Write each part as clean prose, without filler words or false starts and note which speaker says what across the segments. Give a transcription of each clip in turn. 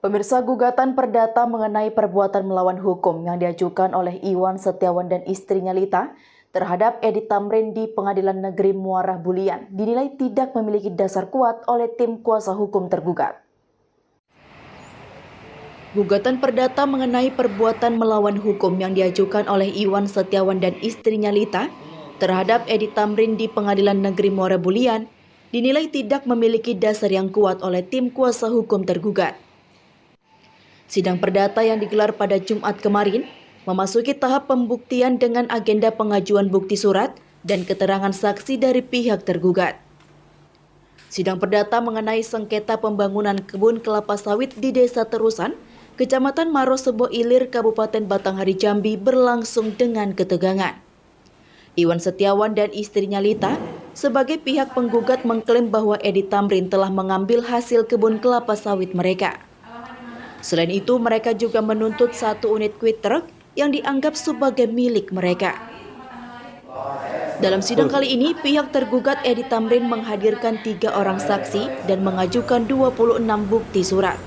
Speaker 1: Pemirsa, gugatan perdata mengenai perbuatan melawan hukum yang diajukan oleh Iwan Setiawan dan istrinya Lita terhadap Edi Tamrin di Pengadilan Negeri Muara Bulian dinilai tidak memiliki dasar kuat oleh tim kuasa hukum tergugat. Gugatan perdata mengenai perbuatan melawan hukum yang diajukan oleh Iwan Setiawan dan istrinya Lita terhadap Edi Tamrin di Pengadilan Negeri Muara Bulian dinilai tidak memiliki dasar yang kuat oleh tim kuasa hukum tergugat. Sidang perdata yang digelar pada Jumat kemarin memasuki tahap pembuktian dengan agenda pengajuan bukti surat dan keterangan saksi dari pihak tergugat. Sidang perdata mengenai sengketa pembangunan kebun kelapa sawit di Desa Terusan, Kecamatan Marosebo Ilir, Kabupaten Batanghari Jambi berlangsung dengan ketegangan. Iwan Setiawan dan istrinya Lita sebagai pihak penggugat mengklaim bahwa Edi Tamrin telah mengambil hasil kebun kelapa sawit mereka. Selain itu, mereka juga menuntut 1 unit kuit truk yang dianggap sebagai milik mereka. Dalam sidang kali ini, pihak tergugat Edi Tamrin menghadirkan 3 orang saksi dan mengajukan 26 bukti surat.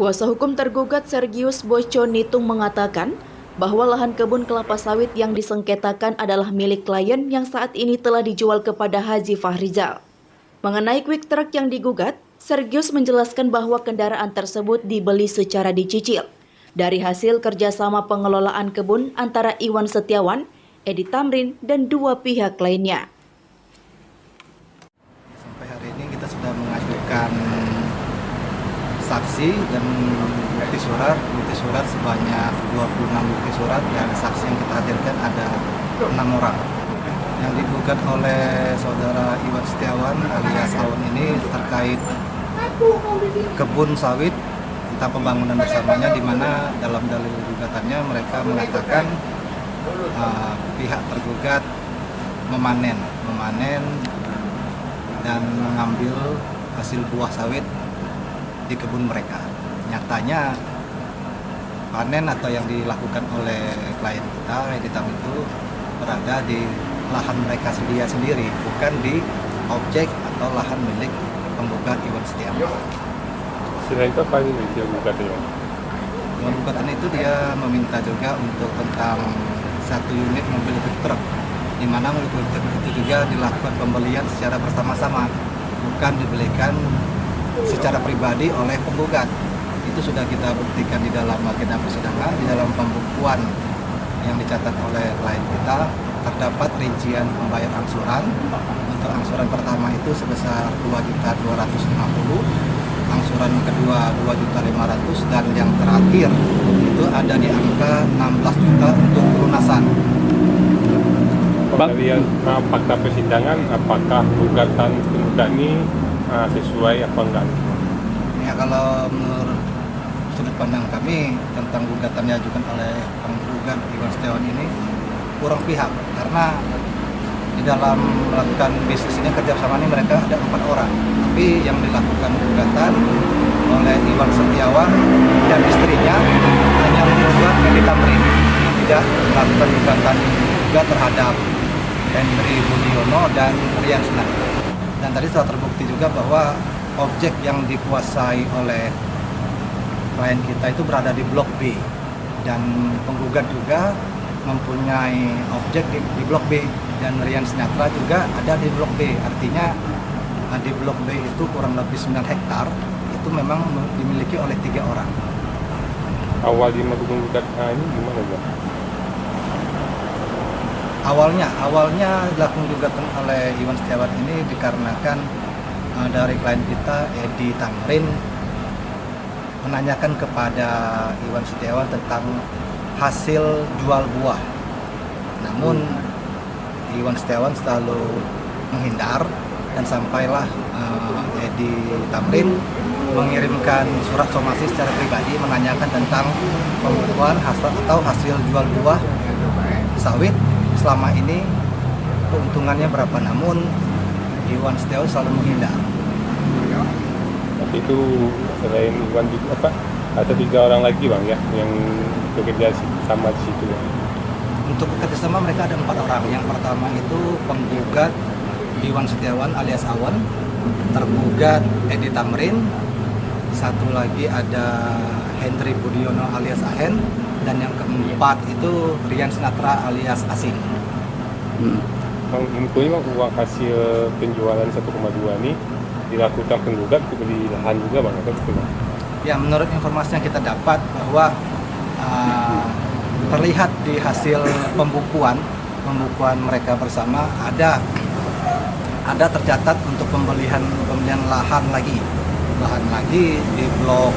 Speaker 1: Kuasa hukum tergugat Sergius Boyco Nitung mengatakan bahwa lahan kebun kelapa sawit yang disengketakan adalah milik klien yang saat ini telah dijual kepada Haji Fahrizal. Mengenai quick truck yang digugat, Sergius menjelaskan bahwa kendaraan tersebut dibeli secara dicicil dari hasil kerjasama pengelolaan kebun antara Iwan Setiawan, Edi Tamrin, dan 2 pihak lainnya.
Speaker 2: Sampai hari ini kita sudah mengajukan saksi dan bukti surat sebanyak 26 bukti surat, dan saksi yang kita hadirkan ada 6 orang. Yang digugat oleh saudara Iwan Setiawan alias Awan ini terkait kebun sawit tentang pembangunan bersamanya, di mana dalam dalil gugatannya mereka mengatakan pihak tergugat memanen dan mengambil hasil buah sawit di kebun mereka. Nyatanya panen atau yang dilakukan oleh klien kita Edi Tamrin itu berada di lahan mereka sendiri, bukan di objek atau lahan milik penggugat Iwan Setiawan.
Speaker 3: Selain itu apa yang dia gugatan?
Speaker 2: Dalam gugatan itu dia meminta juga untuk tentang 1 unit mobil pick truck, di mana mobil pick truck itu juga dilakukan pembelian secara bersama-sama, bukan dibelikan secara pribadi oleh penggugat. Itu sudah kita buktikan di dalam agenda persidangan, di dalam pembukuan yang dicatat oleh klien kita. Terdapat rincian pembayar angsuran. Untuk angsuran pertama itu sebesar 2.250.000, angsuran kedua 2.500.000, dan yang terakhir itu ada di angka 16 juta untuk pelunasan.
Speaker 3: Penggalian fakta persidangan, apakah gugatan penggugat ini sesuai apa enggak?
Speaker 2: Ya, kalau menurut sudut pandang kami tentang gugatan yang diajukan oleh penggugat Iwan Setiawan ini kurang pihak, karena di dalam melakukan bisnis ini kerjasama ini mereka ada 4 orang, tapi yang dilakukan gugatan oleh Iwan Setiawan dan istrinya hanya menggugat Edi Tamrin, tidak melakukan gugatan juga terhadap Henry Budiono dan Rian Sinatra. Dan tadi telah terbukti juga bahwa objek yang dikuasai oleh klien kita itu berada di Blok B, dan penggugat juga mempunyai objek di Blok B, dan Rian Sinatra juga ada di Blok B. Artinya di Blok B itu kurang lebih 9 hektar, itu memang dimiliki oleh 3 orang.
Speaker 3: Awal di menggugat ini gimana ya?
Speaker 2: Awalnya dilakukan gugatan oleh Iwan Setiawan ini dikarenakan dari klien kita Edi Tamrin menanyakan kepada Iwan Setiawan tentang hasil jual buah. Namun Iwan Setiawan selalu menghindar, dan sampailah Edi Tamrin mengirimkan surat somasi secara pribadi menanyakan tentang pembukuan hasil jual buah sawit selama ini, keuntungannya berapa. Namun Iwan Setiawan selalu menghindar.
Speaker 3: Waktu itu selain Iwan juga ada 3 orang lagi bang ya yang bekerja sama di situ.
Speaker 2: Untuk bekerja sama mereka ada 4 orang. Yang pertama itu penggugat Iwan Setiawan alias Awan, tergugat Edi Tamrin, satu lagi ada Hendri Budiono alias Ahen, dan yang keempat itu Rian Sinatra alias Asing.
Speaker 3: Bang, infonya bang, uang hasil penjualan 1,2 ini dilakukan penggugat untuk beli lahan juga bang, atau betul bang?
Speaker 2: Ya, menurut informasi yang kita dapat bahwa terlihat di hasil pembukuan mereka bersama ada tercatat untuk pembelian lahan lagi di blok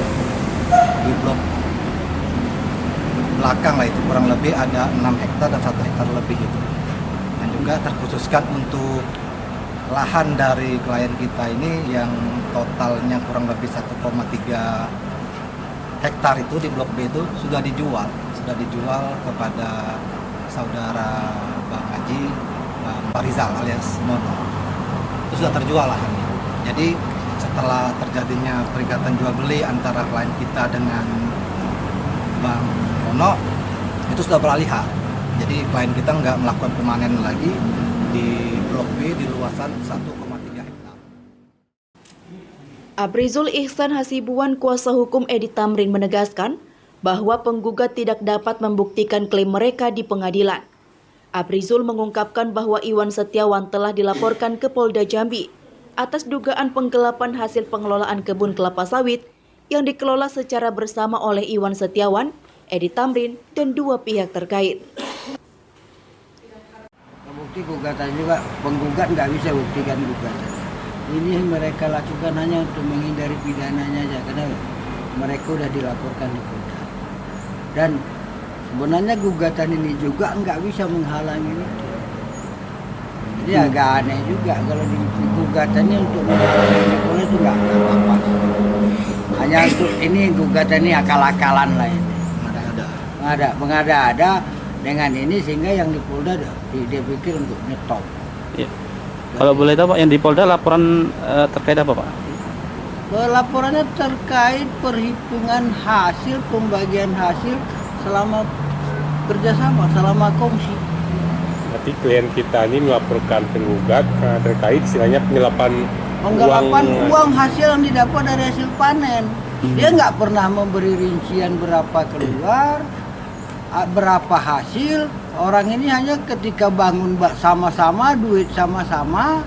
Speaker 2: belakang lah, itu kurang lebih ada 6 hektar dan 1 hektar lebih itu. Dan juga terkhususkan untuk lahan dari klien kita ini yang totalnya kurang lebih 1,3 hektar itu di blok B itu sudah dijual kepada saudara Bang Haji, Bang Farizal alias Mono. Itu sudah terjual lahannya. Jadi setelah terjadinya perikatan jual beli antara klien kita dengan Bang Mono, itu sudah beralih. Jadi klien kita nggak melakukan pemanen lagi di blok B di luasan 1,3 hektar.
Speaker 1: Abrizul Ihsan Hasibuan, kuasa hukum Edi Tamrin, menegaskan bahwa penggugat tidak dapat membuktikan klaim mereka di pengadilan. Abrizul mengungkapkan bahwa Iwan Setiawan telah dilaporkan ke Polda Jambi atas dugaan penggelapan hasil pengelolaan kebun kelapa sawit yang dikelola secara bersama oleh Iwan Setiawan, Edi Tamrin, dan 2 pihak terkait.
Speaker 4: Bukti gugatan juga, penggugat nggak bisa buktikan gugatan. Ini mereka lakukan hanya untuk menghindari pidananya aja, karena mereka udah dilaporkan di Polda. Dan sebenarnya gugatan ini juga nggak bisa menghalangi itu. Jadi agak aneh juga kalau di gugatannya untuk menghalangi Polda itu nggak apa-apa. Hanya untuk ini gugatan ini akal-akalan lah ini. Mengada-ada dengan ini sehingga yang di Polda dia pikir untuk nyetop.
Speaker 5: Ya. Kalau boleh tahu Pak, yang di Polda laporan terkait apa Pak?
Speaker 4: Laporannya terkait perhitungan hasil, pembagian hasil selama kerjasama, selama kongsi.
Speaker 3: Berarti klien kita ini melaporkan penggugat terkait istilahnya
Speaker 4: Penggelapan uang hasil yang didapat dari hasil panen. Dia nggak pernah memberi rincian berapa keluar, berapa hasil. Orang ini hanya ketika bangun sama-sama, duit sama-sama,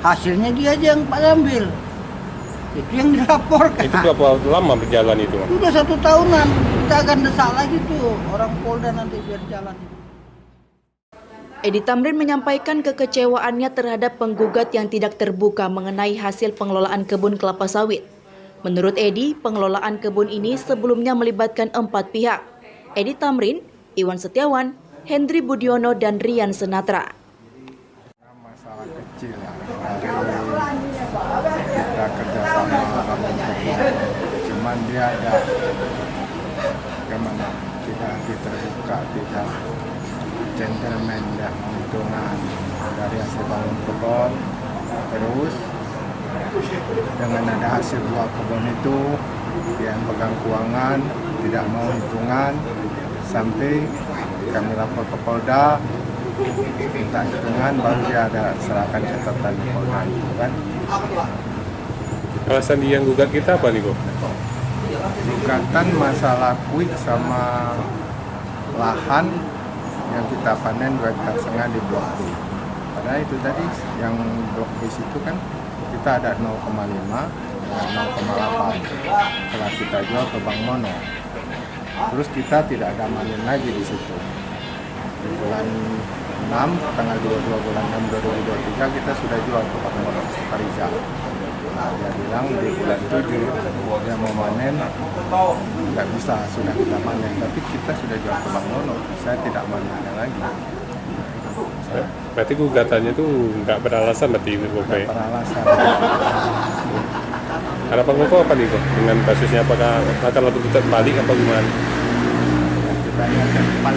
Speaker 4: hasilnya dia aja yang ambil. Itu yang dilaporkan.
Speaker 3: Itu berapa lama berjalan itu?
Speaker 4: Sudah 1 tahunan. Kita akan desak lagi tuh orang Polda nanti biar jalan.
Speaker 1: Edi Tamrin menyampaikan kekecewaannya terhadap penggugat yang tidak terbuka mengenai hasil pengelolaan kebun kelapa sawit. Menurut Edi, pengelolaan kebun ini sebelumnya melibatkan 4 pihak: Edi Tamrin, Iwan Setiawan, Hendri Budiono, dan Rian Sinatra.
Speaker 6: Masalah kecil ya, dari kita kerjasama bangun kebun, cuman dia ada bagaimana tidak terbuka, tidak gentleman, tidak menghitungan dari hasil bangun kebun. Terus dengan ada hasil buah kebun itu dia yang pegang keuangan, tidak mau hitungan, sampai kami lapor ke Polda minta hitungan, baru dia ada serahkan catatan di Polda itu kan.
Speaker 3: Alasan dia yang gugat kita apa nih Bro?
Speaker 6: Gugatan masalah kuik sama lahan yang kita panen 2,5 hektar di blok B. Padahal itu tadi yang blok B itu kan kita ada 0,5 dengan 0,8 setelah kita jual ke Bang Mono. Terus kita tidak ada manen lagi di situ. Di bulan 6, tanggal 22 bulan 6 2023 kita sudah jual ke Bang Mono, Farizal. Nah, dia bilang di bulan 7 dia mau manen, nggak bisa, sudah kita panen. Tapi kita sudah jual ke Bang Mono, saya tidak manennya lagi.
Speaker 3: Berarti gugatannya tuh nggak beralasan berarti Bro?
Speaker 6: Nggak beralasan.
Speaker 3: Harapan Koko apa nih Bro? Dengan kasusnya apakah akan lebih kita balik apa gimana?
Speaker 6: Kita lihat ke depan.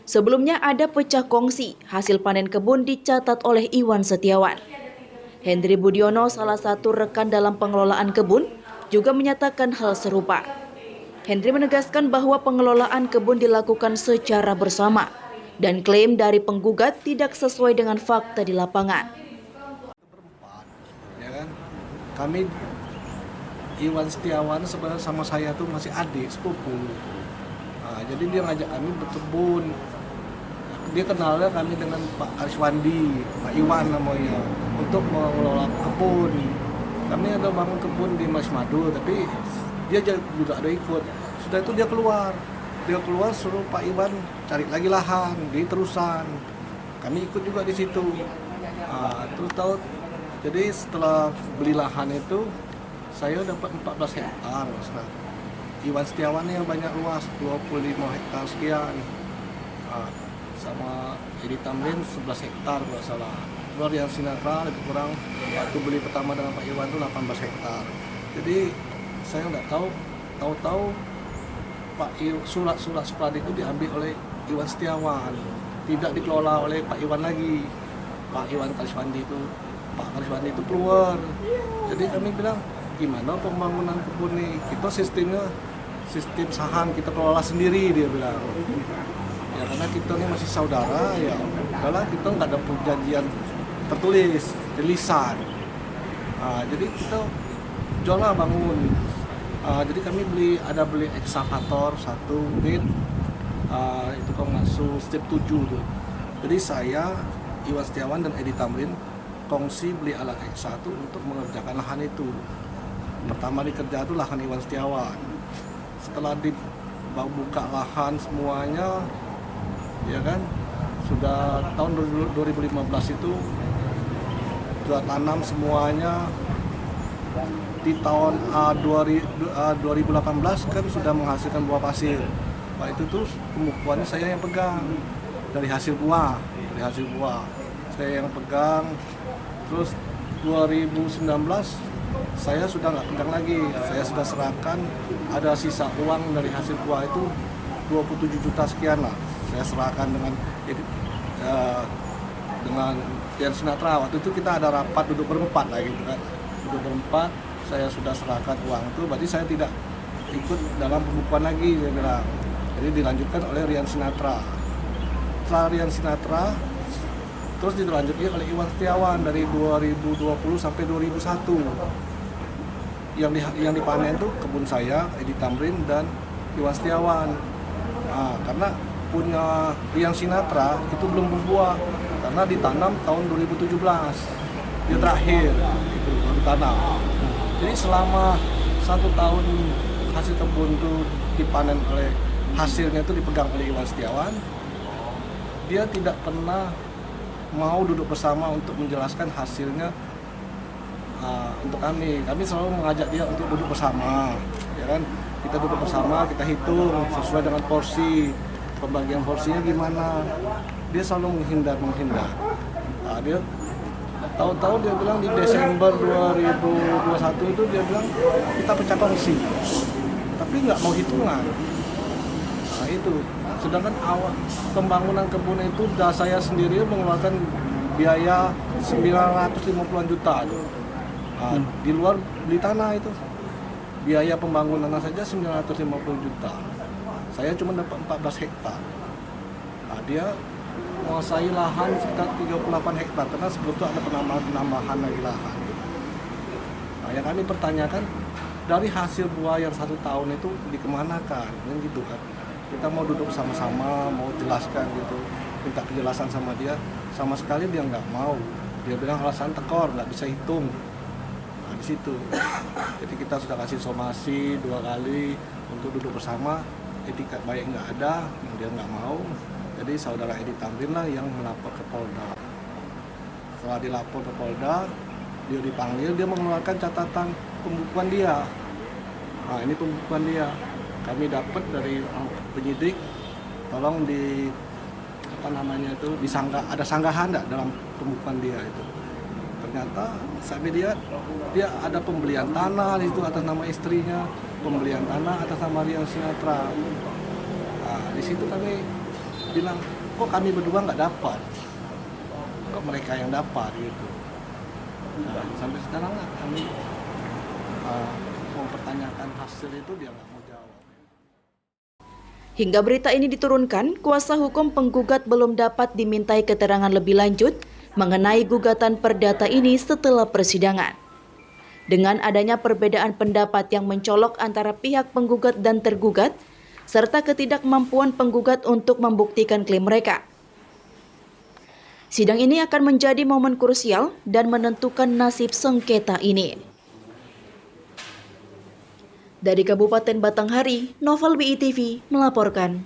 Speaker 1: Sebelumnya ada pecah kongsi, hasil panen kebun dicatat oleh Iwan Setiawan. Hendri Budiono, salah satu rekan dalam pengelolaan kebun, juga menyatakan hal serupa. Hendri menegaskan bahwa pengelolaan kebun dilakukan secara bersama. dan klaim dari penggugat tidak sesuai dengan fakta di lapangan.
Speaker 2: Ya kan? Kami Iwan Setiawan sebenarnya sama saya tuh masih adik sepupu. Nah, jadi dia ngajak kami berkebun. Dia kenalnya kami dengan Pak Kariswandi, Pak Iwan namanya, untuk mengelola kebun. Kami ada bangun kebun di Mas Madu, tapi dia juga ada ikut. Sudah itu dia keluar suruh Pak Iwan cari lagi lahan di terusan. Kami ikut juga di situ. Nah, terus tahu, jadi setelah beli lahan itu saya dapat 14 hektar. Nah, Iwan Setiawan yang banyak luas, 25 hektar sekian. Nah, sama Edi Tamrin 11 hektar kalau salah. Keluar yang Sinatra lebih kurang, waktu beli pertama dengan Pak Iwan itu 18 hektar. Jadi saya nggak tahu surat-surat Supadi itu diambil oleh Iwan Setiawan, tidak dikelola oleh Pak Iwan lagi. Pak Kariswandi itu keluar. Jadi kami bilang, gimana pembangunan kebun nih? Kita sistem saham kita kelola sendiri, dia bilang. Ya karena kita ini masih saudara, ya udahlah, kita nggak ada perjanjian tertulis, lisan. Jadi kita juallah bangun. Jadi kami beli ekskavator 1 unit, itu kalau masuk step 7 tuh. Jadi saya, Iwan Setiawan dan Edi Tamrin kongsi beli alat X1 untuk mengerjakan lahan itu. Pertama dikerja itu lahan Iwan Setiawan. Setelah dibuka lahan semuanya, ya kan, sudah tahun 2015 itu sudah tanam semuanya. Di tahun 2018 kan sudah menghasilkan buah pasir. Nah, itu tuh pembukuannya saya yang pegang dari hasil buah saya yang pegang. Terus 2019 saya sudah nggak pegang lagi, saya sudah serahkan, ada sisa uang dari hasil buah itu 27 juta sekian lah. Saya serahkan dengan Yan Sinatra. Waktu itu kita ada rapat duduk berempat lah gitu kan. Duduk berempat, saya sudah serahkan uang itu, berarti saya tidak ikut dalam pembukuan lagi, saya bilang. Jadi dilanjutkan oleh Rian Sinatra. Setelah Rian Sinatra, terus dilanjutkan oleh Iwan Setiawan dari 2020 sampai 2001. Yang dipanen itu kebun saya, Edi Tamrin dan Iwan Setiawan. Nah, karena punya Rian Sinatra itu belum berbuah karena ditanam tahun 2017. Dia terakhir itu baru tanam. Jadi selama 1 tahun hasil kebun itu dipanen hasilnya itu dipegang oleh Iwan Setiawan. Dia tidak pernah mau duduk bersama untuk menjelaskan hasilnya untuk kami. Kami selalu mengajak dia untuk duduk bersama, ya kan? Kita duduk bersama, kita hitung sesuai dengan porsi, pembagian porsinya gimana. Dia selalu menghindar. Nah, dia tahu-tahu dia bilang di Desember 2021 itu dia bilang kita pecah kongsi, tapi nggak mau hitungan. Nah itu, sedangkan awal pembangunan kebun itu saya sendiri mengeluarkan biaya 950-an juta. Nah, di luar beli tanah itu, biaya pembangunan saja 950 juta. Saya cuma dapat 14 hektar. Nah, dia menguasai lahan sekitar 38 hektar karena sebetulnya ada penambahan lagi lahan. Nah, yang kami pertanyakan, dari hasil buah yang 1 tahun itu dikemanakan, kan gitu kan? Kita mau duduk sama-sama, mau jelaskan gitu, minta kejelasan sama dia, sama sekali dia nggak mau. Dia bilang alasan tekor, nggak bisa hitung. Nah di situ, jadi kita sudah kasih somasi 2 kali untuk duduk bersama, etika baik nggak ada, dia nggak mau. Jadi saudara Edi Tamrin lah yang melapor ke Polda. Setelah dilapor ke Polda, dia dipanggil, dia mengeluarkan catatan pembukuan dia. Nah ini pembukuan dia. Kami dapat dari penyidik, tolong ada sanggahan enggak dalam pembukuan dia itu. Ternyata saya lihat dia ada pembelian tanah itu atas nama istrinya, pembelian tanah atas nama Rian Sinatra. Nah, di situ kami bilang, kok kami berdua nggak dapat, kok mereka yang dapat gitu. Nah, sampai sekarang kami mempertanyakan hasil itu, dia nggak mau jawab.
Speaker 1: Hingga berita ini diturunkan, kuasa hukum penggugat belum dapat dimintai keterangan lebih lanjut mengenai gugatan perdata ini setelah persidangan. Dengan adanya perbedaan pendapat yang mencolok antara pihak penggugat dan tergugat, serta ketidakmampuan penggugat untuk membuktikan klaim mereka. Sidang ini akan menjadi momen krusial dan menentukan nasib sengketa ini. Dari Kabupaten Batanghari, Novel BITV melaporkan.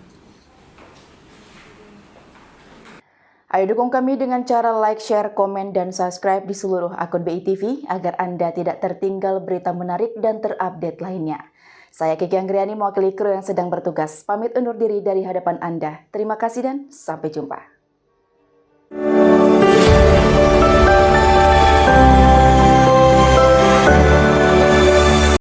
Speaker 1: Ayo dukung kami dengan cara like, share, komen, dan subscribe di seluruh akun BITV agar Anda tidak tertinggal berita menarik dan terupdate lainnya. Saya Kiki Anggriani mewakili kru yang sedang bertugas. Pamit undur diri dari hadapan Anda. Terima kasih dan sampai jumpa.